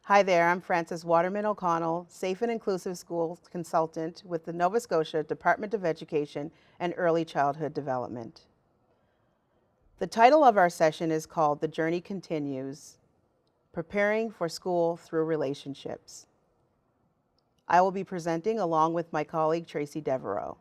Hi there, I'm Frances Waterman O'Connell, Safe and Inclusive Schools Consultant with the Nova Scotia Department of Education and Early Childhood Development. The title of our session is called The Journey Continues, Preparing for School Through Relationships. I will be presenting along with my colleague Tracy Devereaux.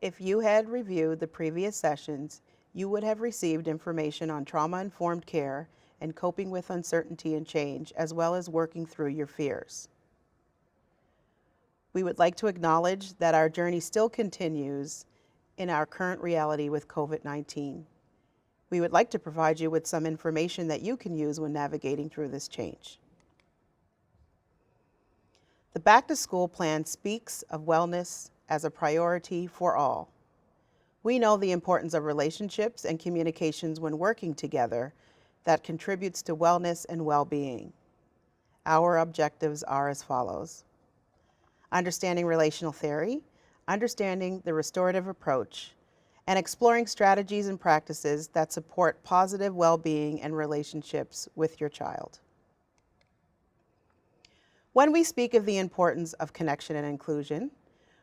If you had reviewed the previous sessions, you would have received information on trauma-informed care and coping with uncertainty and change, as well as working through your fears. We would like to acknowledge that our journey still continues in our current reality with COVID-19. We would like to provide you with some information that you can use when navigating through this change. The Back to School plan speaks of wellness as a priority for all. We know the importance of relationships and communications when working together that contributes to wellness and well-being. Our objectives are as follows: understanding relational theory, understanding the restorative approach, and exploring strategies and practices that support positive well-being and relationships with your child. When we speak of the importance of connection and inclusion,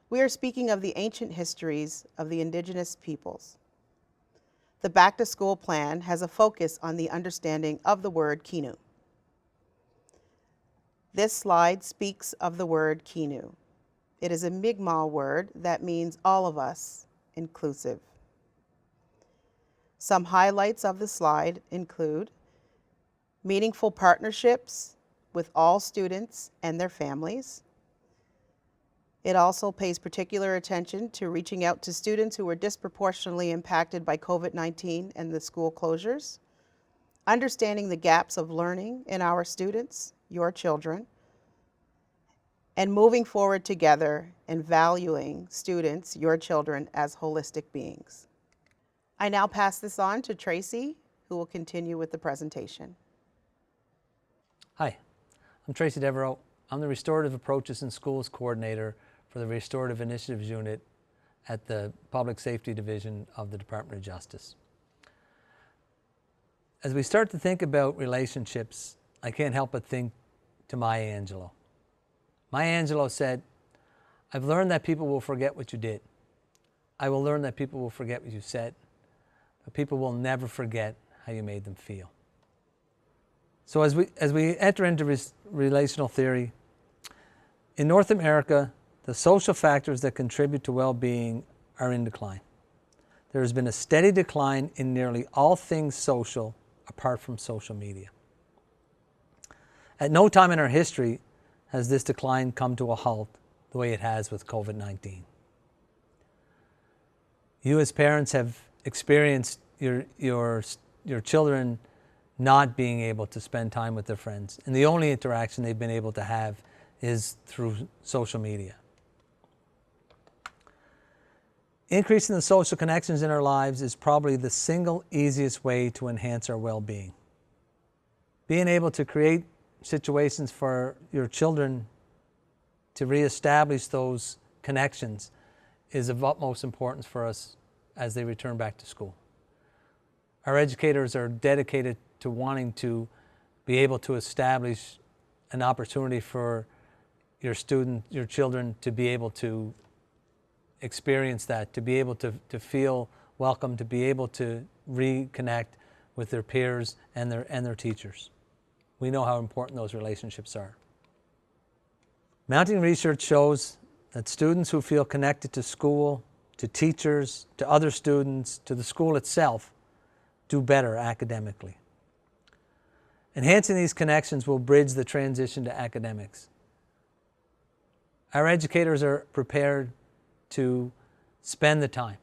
we are speaking of the ancient histories of the Indigenous peoples. The Back to School plan has a focus on the understanding of the word kinu. This slide speaks of the word kinu. It is a Mi'kmaq word that means all of us, inclusive. Some highlights of the slide include meaningful partnerships with all students and their families. It also pays particular attention to reaching out to students who were disproportionately impacted by COVID-19 and the school closures, understanding the gaps of learning in our students, your children, and moving forward together and valuing students, your children, as holistic beings. I now pass this on to Tracy, who will continue with the presentation. Hi, I'm Tracy Devereaux. I'm the Restorative Approaches in Schools Coordinator for the Restorative Initiatives Unit at the Public Safety Division of the Department of Justice. As we start to think about relationships, I can't help but think to Maya Angelou. Maya Angelou said, "I've learned that people will forget what you did. I will learn that people will forget what you said, but people will never forget how you made them feel." So as we enter into relational theory, in North America, the social factors that contribute to well-being are in decline. There has been a steady decline in nearly all things social apart from social media. At no time in our history has this decline come to a halt the way it has with COVID-19. You as parents have experienced your children not being able to spend time with their friends, and the only interaction they've been able to have is through social media. Increasing the social connections in our lives is probably the single easiest way to enhance our well-being. Being able to create situations for your children to reestablish those connections is of utmost importance for us as they return back to school. Our educators are dedicated to wanting to be able to establish an opportunity for your children to be able to experience that, to be able to feel welcome, to be able to reconnect with their peers and their teachers. We know how important those relationships are. Mounting research shows that students who feel connected to school, to teachers, to other students, to the school itself, do better academically. Enhancing these connections will bridge the transition to academics. Our educators are prepared to spend the time,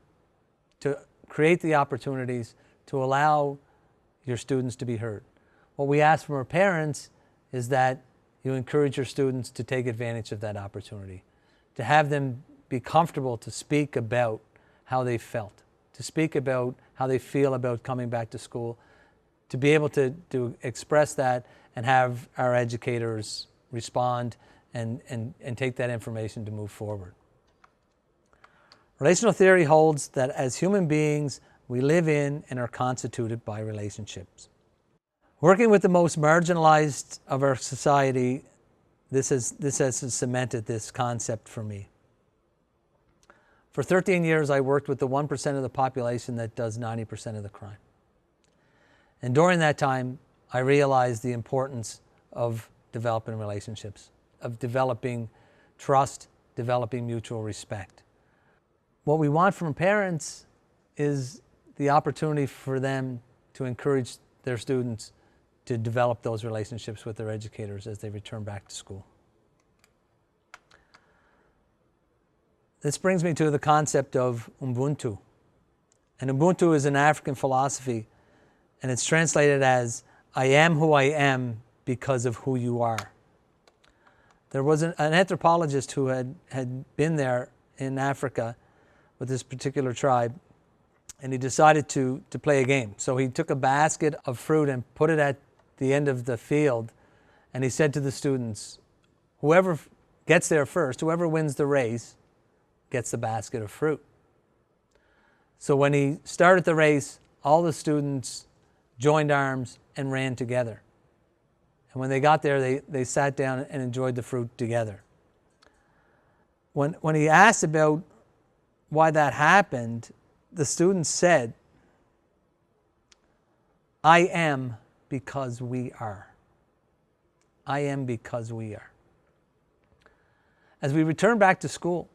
to create the opportunities, to allow your students to be heard. What we ask from our parents is that you encourage your students to take advantage of that opportunity, to have them be comfortable to speak about how they felt, to speak about how they feel about coming back to school, to be able to express that and have our educators respond and take that information to move forward. Relational theory holds that as human beings, we live in and are constituted by relationships. Working with the most marginalized of our society, this has cemented this concept for me. For 13 years, I worked with the 1% of the population that does 90% of the crime. And during that time, I realized the importance of developing relationships, of developing trust, developing mutual respect. What we want from parents is the opportunity for them to encourage their students to develop those relationships with their educators as they return back to school. This brings me to the concept of Ubuntu. And Ubuntu is an African philosophy, and it's translated as, I am who I am because of who you are. There was an anthropologist who had been there in Africa with this particular tribe, and he decided to play a game. So he took a basket of fruit and put it at the end of the field, and he said to the students, whoever gets there first, whoever wins the race, gets the basket of fruit. So when he started the race, all the students joined arms and ran together. And when they got there, they sat down and enjoyed the fruit together. When he asked about why that happened, the students said, I am because we are. I am because we are. As we return back to school,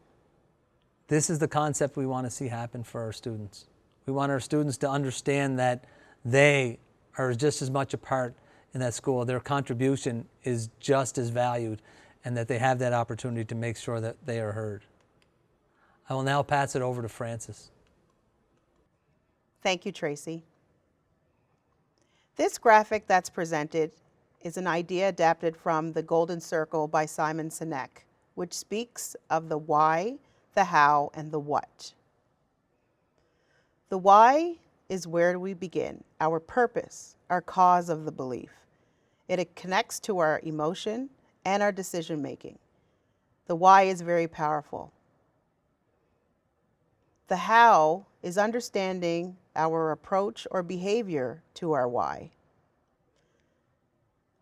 this is the concept we want to see happen for our students. We want our students to understand that they are just as much a part in that school. Their contribution is just as valued, and that they have that opportunity to make sure that they are heard. I will now pass it over to Frances. Thank you, Tracy. This graphic that's presented is an idea adapted from The Golden Circle by Simon Sinek, which speaks of the why, the how, and the what. The why is where we begin, our purpose, our cause of the belief. It connects to our emotion and our decision making. The why is very powerful. The how is understanding our approach or behavior to our why,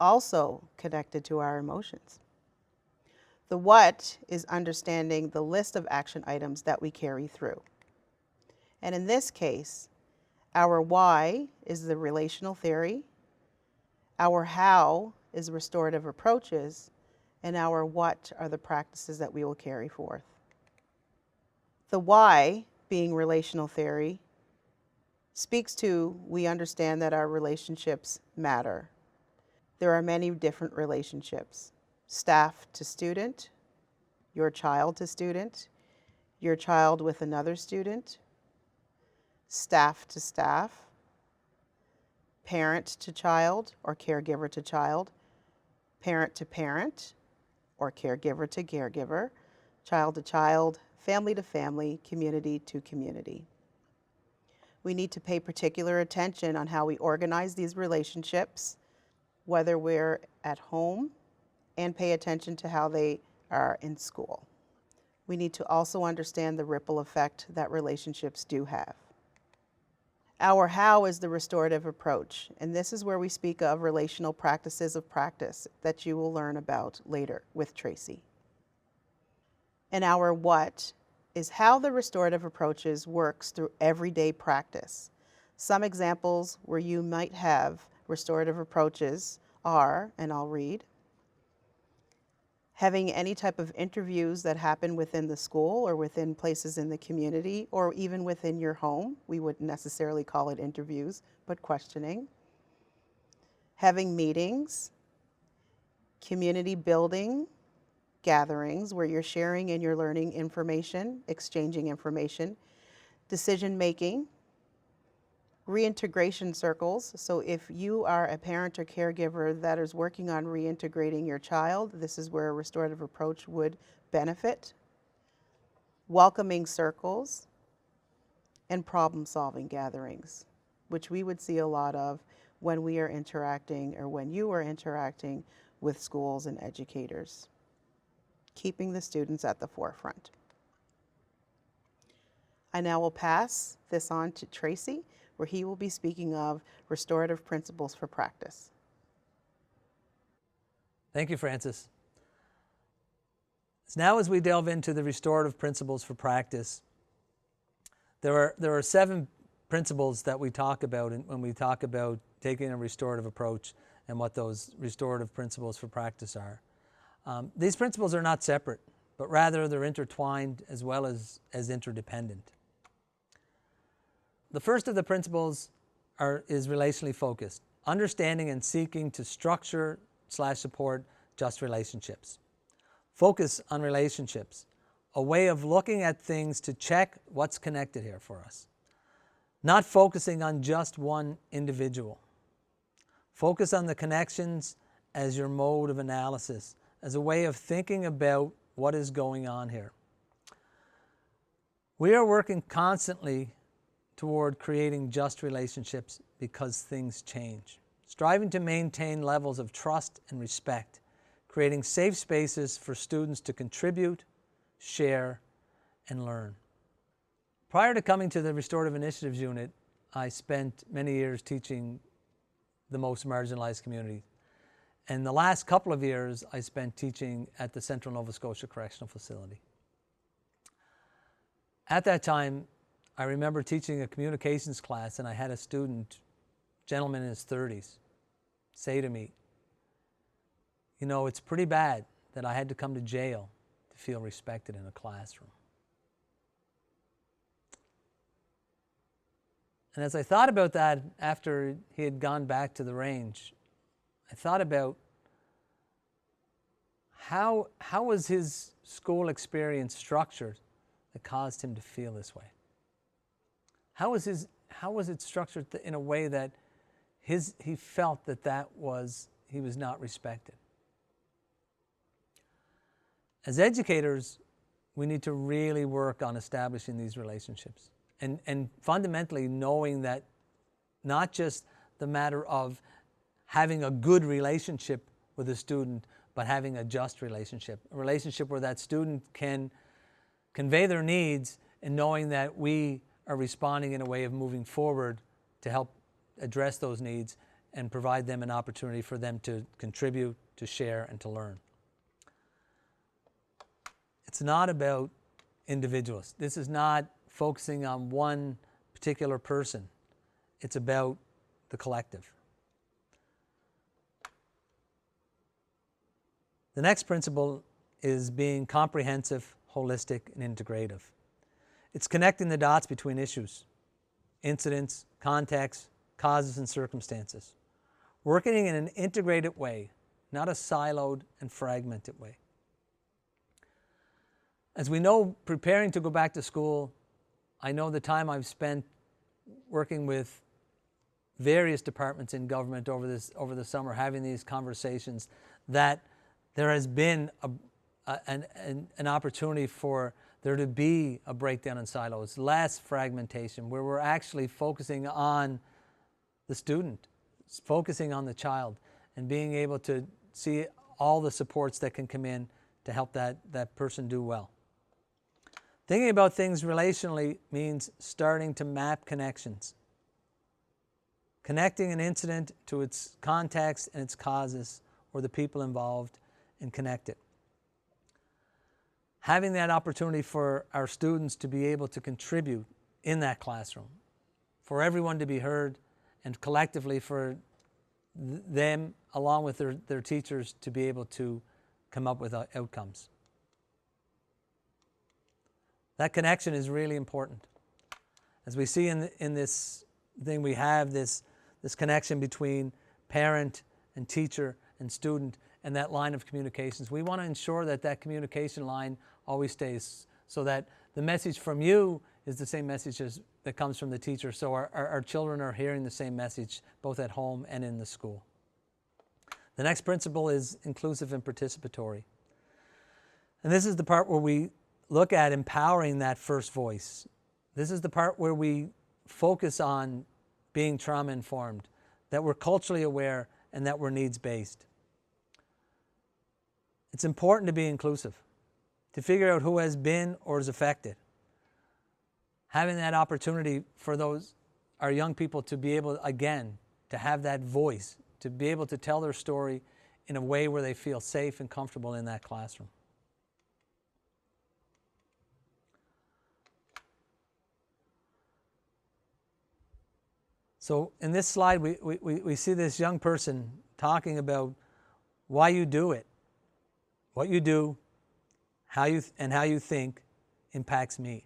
also connected to our emotions. The what is understanding the list of action items that we carry through. And in this case, our why is the relational theory, our how is restorative approaches, and our what are the practices that we will carry forth. The why, being relational theory, speaks to we understand that our relationships matter. There are many different relationships. Staff to student, your child to student, your child with another student, staff to staff, parent to child or caregiver to child, parent to parent or caregiver to caregiver, child to child, family to family, community to community. We need to pay particular attention on how we organize these relationships, whether we're at home, and pay attention to how they are in school. We need to also understand the ripple effect that relationships do have. Our how is the restorative approach, and this is where we speak of relational practices of practice that you will learn about later with Tracy. And our what is how the restorative approaches works through everyday practice. Some examples where you might have restorative approaches are, and I'll read, having any type of interviews that happen within the school or within places in the community or even within your home. We wouldn't necessarily call it interviews, but questioning. Having meetings, community building, gatherings where you're sharing and you're learning information, exchanging information, decision making, reintegration circles. So if you are a parent or caregiver that is working on reintegrating your child, this is where a restorative approach would benefit. Welcoming circles and problem-solving gatherings, which we would see a lot of when we are interacting or when you are interacting with schools and educators, keeping the students at the forefront. I now will pass this on to Tracy where he will be speaking of restorative principles for practice. Thank you, Francis. So now as we delve into the restorative principles for practice, there are 7 principles that we talk about when we talk about taking a restorative approach and what those restorative principles for practice are. These principles are not separate, but rather they're intertwined as well as interdependent. The first of the principles is relationally focused, understanding and seeking to structure/support just relationships. Focus on relationships, a way of looking at things to check what's connected here for us. Not focusing on just one individual. Focus on the connections as your mode of analysis, as a way of thinking about what is going on here. We are working constantly toward creating just relationships because things change. Striving to maintain levels of trust and respect, creating safe spaces for students to contribute, share, and learn. Prior to coming to the Restorative Initiatives Unit, I spent many years teaching the most marginalized community. And the last couple of years, I spent teaching at the Central Nova Scotia Correctional Facility. At that time, I remember teaching a communications class, and I had a student, gentleman in his 30s, say to me, "You know, it's pretty bad that I had to come to jail to feel respected in a classroom." And as I thought about that after he had gone back to the range, I thought about how was his school experience structured that caused him to feel this way? How was it structured in a way that he felt that he was not respected? As educators, we need to really work on establishing these relationships and fundamentally knowing that not just the matter of having a good relationship with a student, but having a just relationship, a relationship where that student can convey their needs and knowing that we are responding in a way of moving forward to help address those needs and provide them an opportunity for them to contribute, to share, and to learn. It's not about individuals. This is not focusing on one particular person. It's about the collective. The next principle is being comprehensive, holistic, and integrative. It's connecting the dots between issues, incidents, contexts, causes, and circumstances. Working in an integrated way, not a siloed and fragmented way. As we know, preparing to go back to school, I know the time I've spent working with various departments in government over the summer, having these conversations, that there has been an opportunity for there to be a breakdown in silos, less fragmentation, where we're actually focusing on the student, focusing on the child, and being able to see all the supports that can come in to help that person do well. Thinking about things relationally means starting to map connections. Connecting an incident to its context and its causes, or the people involved, and connect it. Having that opportunity for our students to be able to contribute in that classroom, for everyone to be heard, and collectively for them, along with their teachers, to be able to come up with outcomes. That connection is really important. As we see in this thing, we have this connection between parent and teacher and student and that line of communications. We want to ensure that communication line always stays, so that the message from you is the same message that comes from the teacher, so our children are hearing the same message both at home and in the school. The next principle is inclusive and participatory. And this is the part where we look at empowering that first voice. This is the part where we focus on being trauma-informed, that we're culturally aware, and that we're needs-based. It's important to be inclusive, to figure out who has been or is affected. Having that opportunity for our young people to be able, again, to have that voice, to be able to tell their story in a way where they feel safe and comfortable in that classroom. So in this slide, we see this young person talking about why you do it. What you do, how you think impacts me.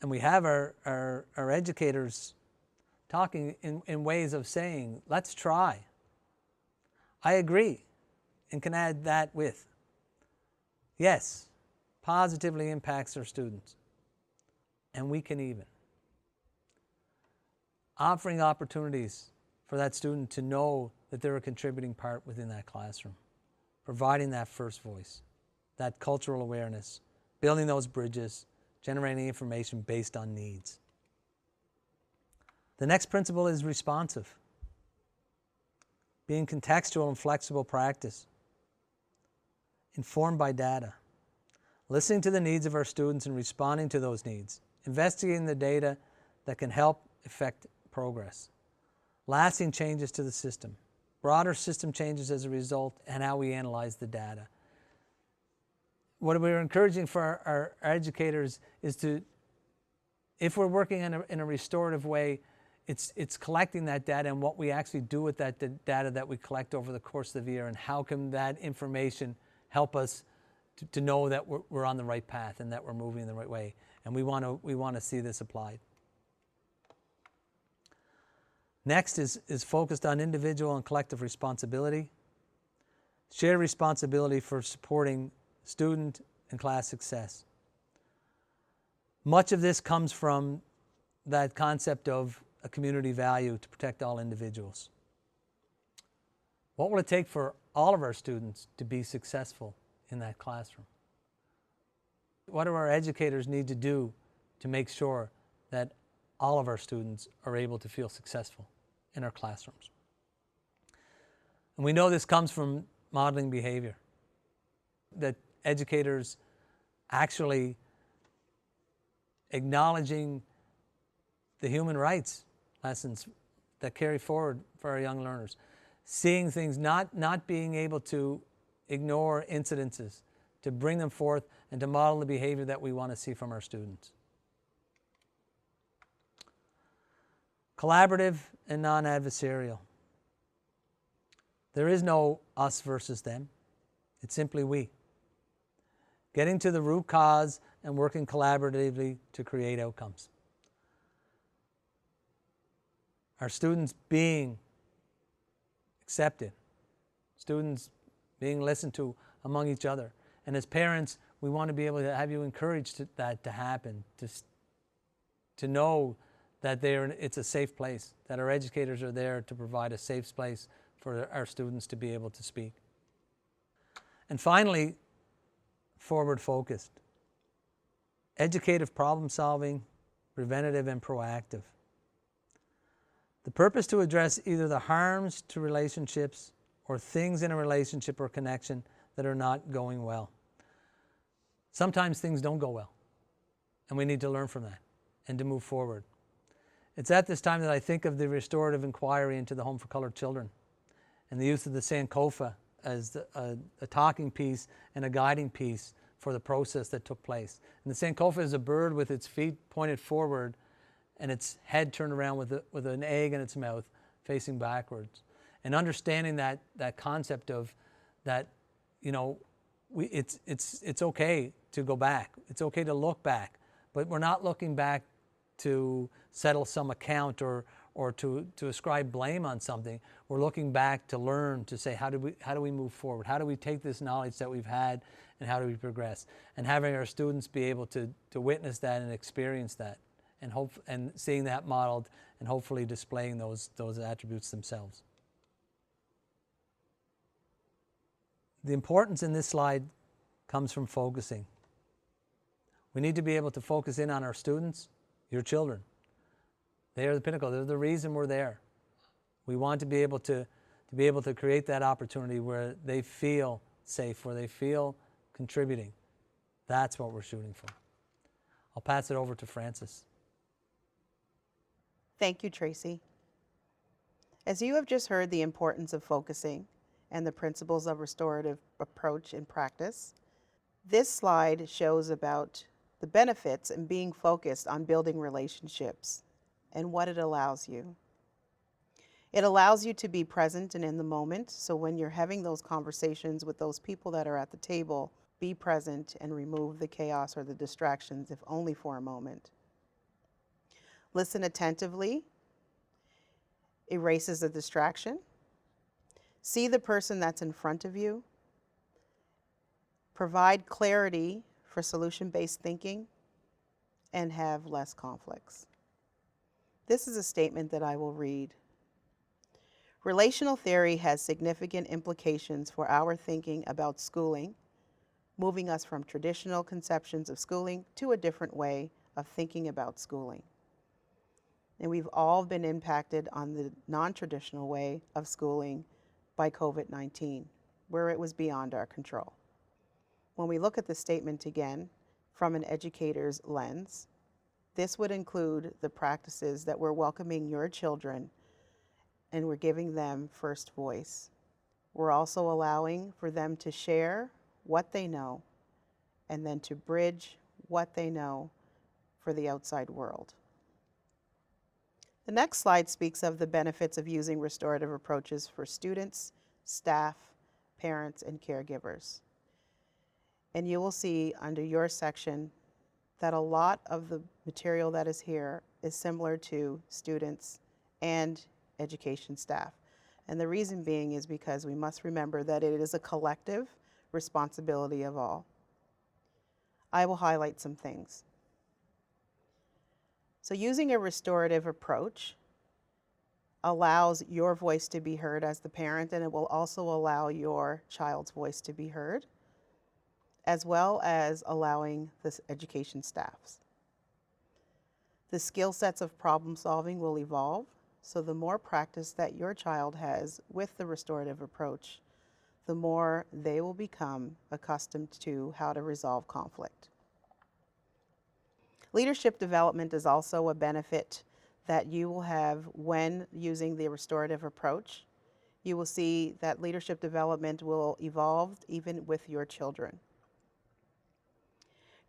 And we have our educators talking in ways of saying, let's try. I agree, and can add that with, yes, positively impacts our students. And we can even. Offering opportunities for that student to know that they're a contributing part within that classroom. Providing that first voice, that cultural awareness, building those bridges, generating information based on needs. The next principle is responsive. Being contextual and flexible practice. Informed by data. Listening to the needs of our students and responding to those needs. Investigating the data that can help affect progress. Lasting changes to the system. Broader system changes as a result, and how we analyze the data. What we're encouraging for our educators is to, if we're working in a restorative way, it's collecting that data and what we actually do with that data that we collect over the course of the year, and how can that information help us to know that we're on the right path and that we're moving in the right way. And we want to see this applied. Next is focused on individual and collective responsibility. Shared responsibility for supporting student and class success. Much of this comes from that concept of a community value to protect all individuals. What will it take for all of our students to be successful in that classroom? What do our educators need to do to make sure that all of our students are able to feel successful in our classrooms? And we know this comes from modeling behavior. That educators actually acknowledging the human rights lessons that carry forward for our young learners. Seeing things, not being able to ignore incidences, to bring them forth and to model the behavior that we want to see from our students. Collaborative and non-adversarial. There is no us versus them. It's simply we. Getting to the root cause and working collaboratively to create outcomes. Our students being accepted. Students being listened to among each other. And as parents, we want to be able to have you encourage that to happen, to know that it's a safe place, that our educators are there to provide a safe place for our students to be able to speak. And finally, forward-focused. Educative problem solving, preventative and proactive. The purpose to address either the harms to relationships or things in a relationship or connection that are not going well. Sometimes things don't go well, and we need to learn from that and to move forward. It's at this time that I think of the restorative inquiry into the Home for Colored Children and the use of the Sankofa as a talking piece and a guiding piece for the process that took place. And the Sankofa is a bird with its feet pointed forward and its head turned around with an egg in its mouth facing backwards. And understanding that concept of that, it's okay to go back. It's okay to look back, but we're not looking back to settle some account or to ascribe blame on something. We're looking back to learn, to say, how do we move forward? How do we take this knowledge that we've had and how do we progress? And having our students be able to witness that and experience that and seeing that modeled and hopefully displaying those attributes themselves. The importance in this slide comes from focusing. We need to be able to focus in on our students, your children. They are the pinnacle. They're the reason we're there. We want to be able to create that opportunity where they feel safe, where they feel contributing. That's what we're shooting for. I'll pass it over to Francis. Thank you, Tracy. As you have just heard the importance of focusing and the principles of restorative approach in practice, this slide shows about the benefits in being focused on building relationships and what it allows you. It allows you to be present and in the moment, so when you're having those conversations with those people that are at the table, be present and remove the chaos or the distractions, if only for a moment. Listen attentively, erases the distraction. See the person that's in front of you. Provide clarity for solution-based thinking, and have less conflicts. This is a statement that I will read. Relational theory has significant implications for our thinking about schooling, moving us from traditional conceptions of schooling to a different way of thinking about schooling. And we've all been impacted on the non-traditional way of schooling by COVID-19, where it was beyond our control. When we look at the statement again from an educator's lens, this would include the practices that we're welcoming your children and we're giving them first voice. We're also allowing for them to share what they know and then to bridge what they know for the outside world. The next slide speaks of the benefits of using restorative approaches for students, staff, parents, and caregivers. And you will see under your section that a lot of the material that is here is similar to students and education staff. And the reason being is because we must remember that it is a collective responsibility of all. I will highlight some things. So using a restorative approach allows your voice to be heard as the parent, and it will also allow your child's voice to be heard, as well as allowing the education staffs. The skill sets of problem solving will evolve, so the more practice that your child has with the restorative approach, the more they will become accustomed to how to resolve conflict. Leadership development is also a benefit that you will have when using the restorative approach. You will see that leadership development will evolve even with your children.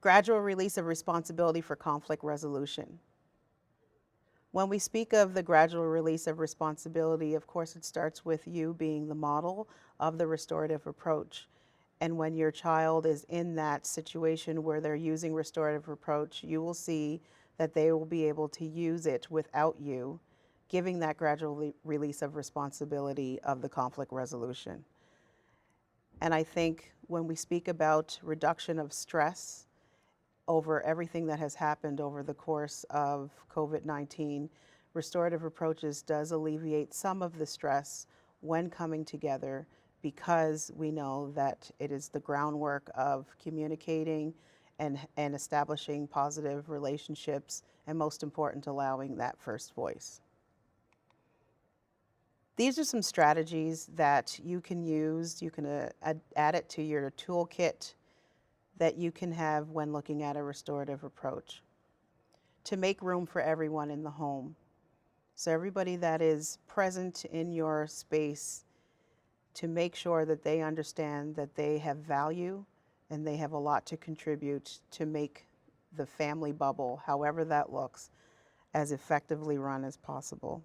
Gradual release of responsibility for conflict resolution. When we speak of the gradual release of responsibility, of course, it starts with you being the model of the restorative approach. And when your child is in that situation where they're using restorative approach, you will see that they will be able to use it without you, giving that gradual release of responsibility of the conflict resolution. And I think when we speak about reduction of stress over everything that has happened over the course of COVID-19, restorative approaches does alleviate some of the stress when coming together, because we know that it is the groundwork of communicating and establishing positive relationships, and most important, allowing that first voice. These are some strategies that you can use. You can add it to your toolkit that you can have when looking at a restorative approach. To make room for everyone in the home. So everybody that is present in your space, to make sure that they understand that they have value and they have a lot to contribute to make the family bubble, however that looks, as effectively run as possible.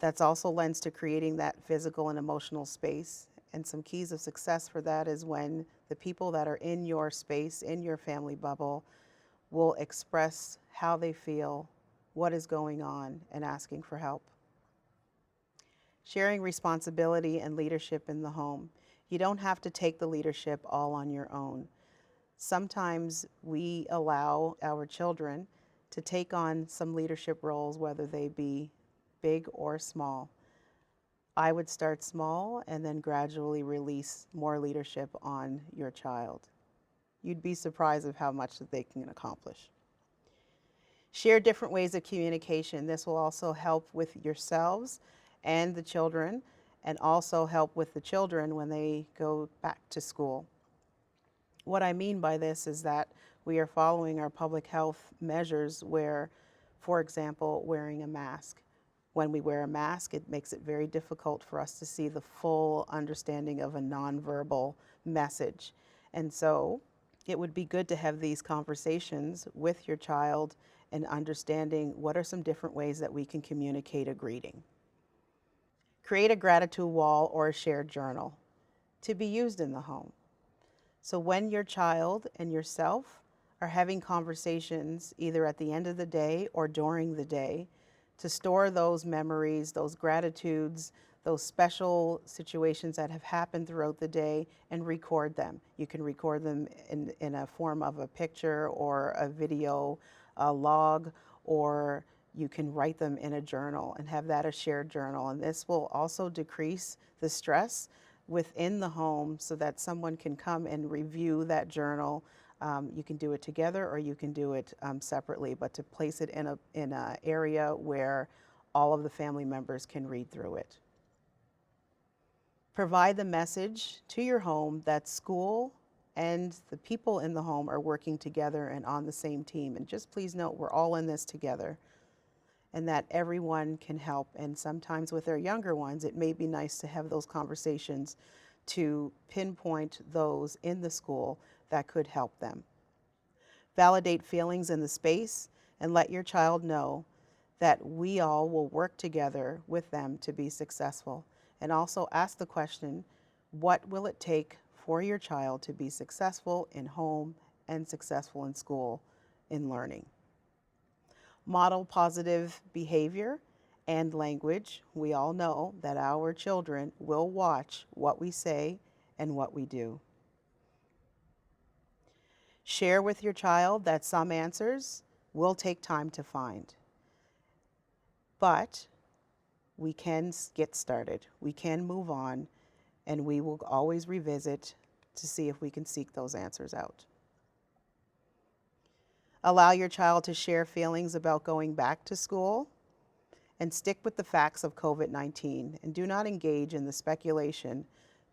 That's also lends to creating that physical and emotional space. And some keys of success for that is when the people that are in your space, in your family bubble, will express how they feel, what is going on, and asking for help. Sharing responsibility and leadership in the home. You don't have to take the leadership all on your own. Sometimes we allow our children to take on some leadership roles, whether they be big or small. I would start small and then gradually release more leadership on your child. You'd be surprised of how much that they can accomplish. Share different ways of communication. This will also help with yourselves and the children, and also help with the children when they go back to school. What I mean by this is that we are following our public health measures where For example, wearing a mask. When we wear a mask, it makes it very difficult for us to see the full understanding of a nonverbal message. And so it would be good to have these conversations with your child and understanding what are some different ways that we can communicate a greeting. Create a gratitude wall or a shared journal to be used in the home. So when your child and yourself are having conversations either at the end of the day or during the day, to store those memories, those gratitudes, those special situations that have happened throughout the day, and record them. You can record them in a form of a picture or a video, a log, or you can write them in a journal and have that a shared journal. And this will also decrease the stress within the home so that someone can come and review that journal. You can do it together or you can do it separately, but to place it in an area where all of the family members can read through it. Provide the message to your home that school and the people in the home are working together and on the same team. And just please note, we're all in this together, and that everyone can help. And sometimes with our younger ones, it may be nice to have those conversations to pinpoint those in the school that could help them. Validate feelings in the space and let your child know that we all will work together with them to be successful. And also ask the question, what will it take for your child to be successful in home and successful in school in learning? Model positive behavior and language. We all know that our children will watch what we say and what we do. Share with your child that some answers will take time to find, but we can get started. We can move on, and we will always revisit to see if we can seek those answers out. Allow your child to share feelings about going back to school, and stick with the facts of COVID-19, and do not engage in the speculation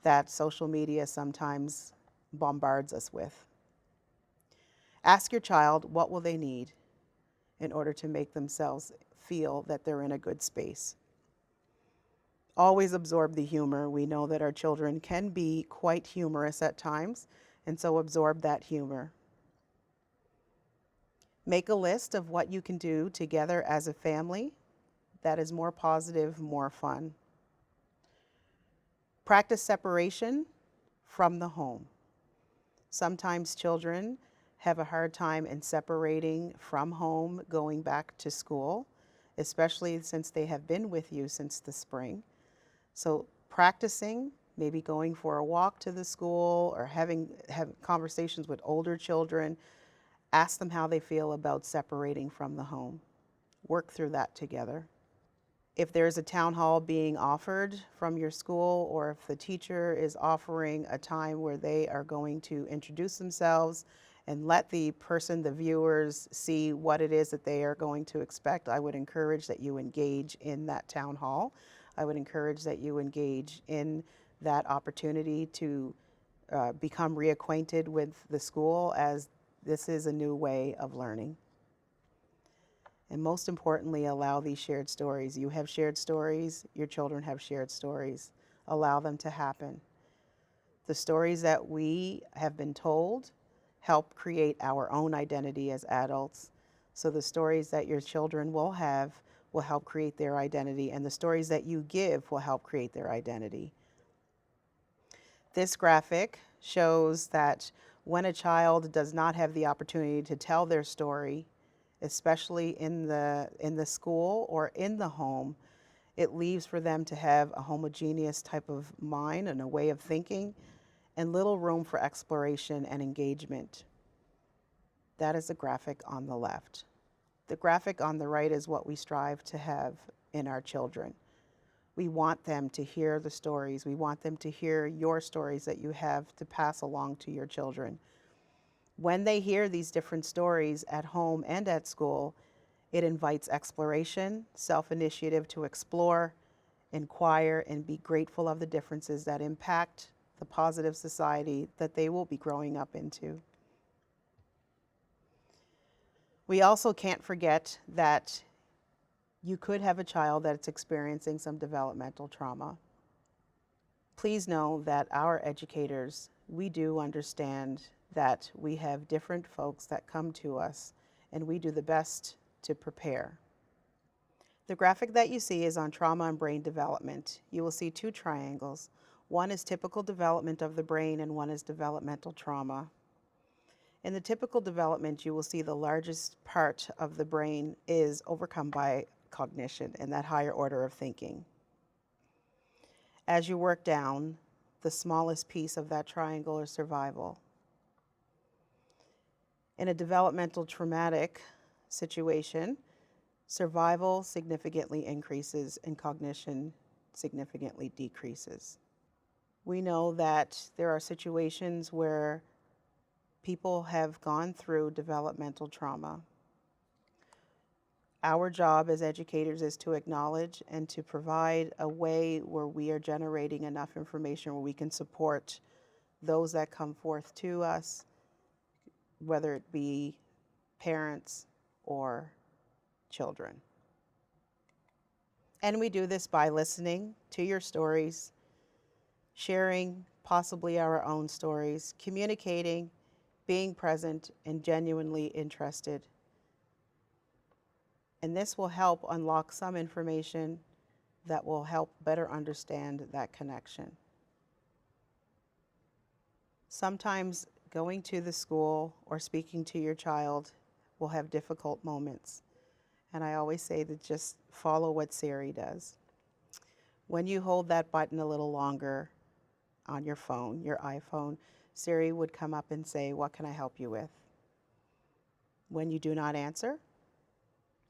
that social media sometimes bombards us with. Ask your child, what will they need in order to make themselves feel that they're in a good space? Always absorb the humor. We know that our children can be quite humorous at times, and so absorb that humor. Make a list of what you can do together as a family that is more positive, more fun. Practice separation from the home. Sometimes children have a hard time in separating from home, going back to school, especially since they have been with you since the spring. So practicing, maybe going for a walk to the school or having conversations with older children. Ask them how they feel about separating from the home. Work through that together. If there's a town hall being offered from your school, or if the teacher is offering a time where they are going to introduce themselves and let the viewers see what it is that they are going to expect, I would encourage that you engage in that town hall. I would encourage that you engage in that opportunity to become reacquainted with the school, as this is a new way of learning. And most importantly, allow these shared stories. You have shared stories, your children have shared stories. Allow them to happen. The stories that we have been told help create our own identity as adults. So the stories that your children will have will help create their identity, and the stories that you give will help create their identity. This graphic shows that when a child does not have the opportunity to tell their story, especially in the school or in the home, it leaves for them to have a homogeneous type of mind and a way of thinking, and little room for exploration and engagement. That is the graphic on the left. The graphic on the right is what we strive to have in our children. We want them to hear the stories. We want them to hear your stories that you have to pass along to your children. When they hear these different stories at home and at school, it invites exploration, self-initiative to explore, inquire, and be grateful of the differences that impact the positive society that they will be growing up into. We also can't forget that you could have a child that's experiencing some developmental trauma. Please know that our educators, we do understand that we have different folks that come to us, and we do the best to prepare. The graphic that you see is on trauma and brain development. You will see two triangles. One is typical development of the brain, and one is developmental trauma. In the typical development, you will see the largest part of the brain is overcome by cognition and that higher order of thinking. As you work down, the smallest piece of that triangle is survival. In a developmental traumatic situation, survival significantly increases and cognition significantly decreases. We know that there are situations where people have gone through developmental trauma. Our job as educators is to acknowledge and to provide a way where we are generating enough information where we can support those that come forth to us, whether it be parents or children. And we do this by listening to your stories, sharing possibly our own stories, communicating, being present, and genuinely interested. And this will help unlock some information that will help better understand that connection. Sometimes going to the school or speaking to your child will have difficult moments. And I always say that just follow what Siri does. When you hold that button a little longer on your phone, your iPhone, Siri would come up and say, "What can I help you with?" When you do not answer,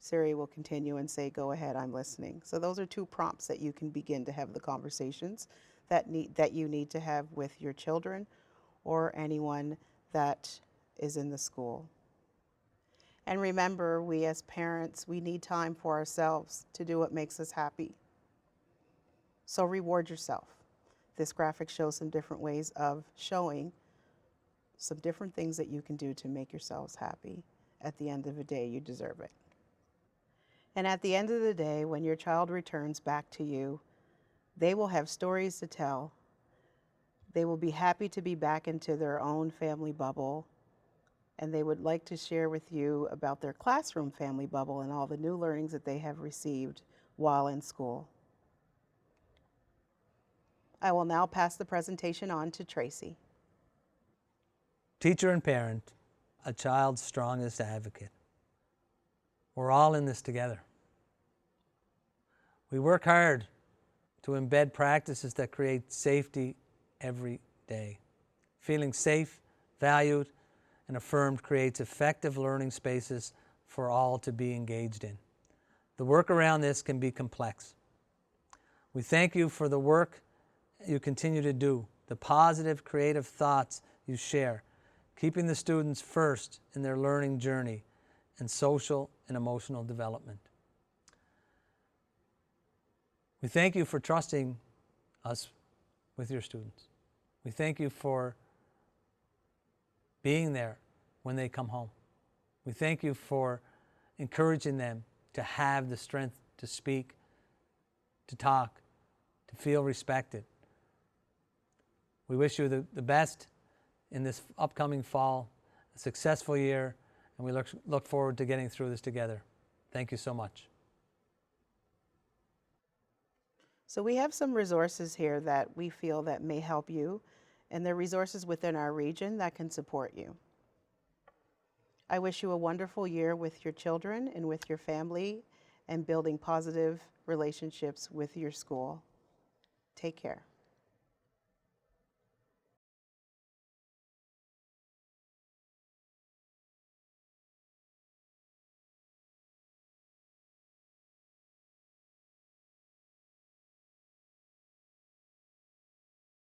Siri will continue and say, "Go ahead, I'm listening." So those are two prompts that you can begin to have the conversations that you need to have with your children or anyone that is in the school. And remember, we as parents, we need time for ourselves to do what makes us happy. So reward yourself. This graphic shows some different ways of showing some different things that you can do to make yourselves happy. At the end of the day, you deserve it. And at the end of the day, when your child returns back to you, they will have stories to tell. They will be happy to be back into their own family bubble, and they would like to share with you about their classroom family bubble and all the new learnings that they have received while in school. I will now pass the presentation on to Tracy. Teacher and parent, a child's strongest advocate. We're all in this together. We work hard to embed practices that create safety every day. Feeling safe, valued, and affirmed creates effective learning spaces for all to be engaged in. The work around this can be complex. We thank you for the work you continue to do, the positive, creative thoughts you share, keeping the students first in their learning journey and social and emotional development. We thank you for trusting us with your students. We thank you for being there when they come home. We thank you for encouraging them to have the strength to speak, to talk, to feel respected. We wish you the best in this upcoming fall, a successful year, and we look forward to getting through this together. Thank you so much. So we have some resources here that we feel that may help you, and they're resources within our region that can support you. I wish you a wonderful year with your children and with your family and building positive relationships with your school. Take care.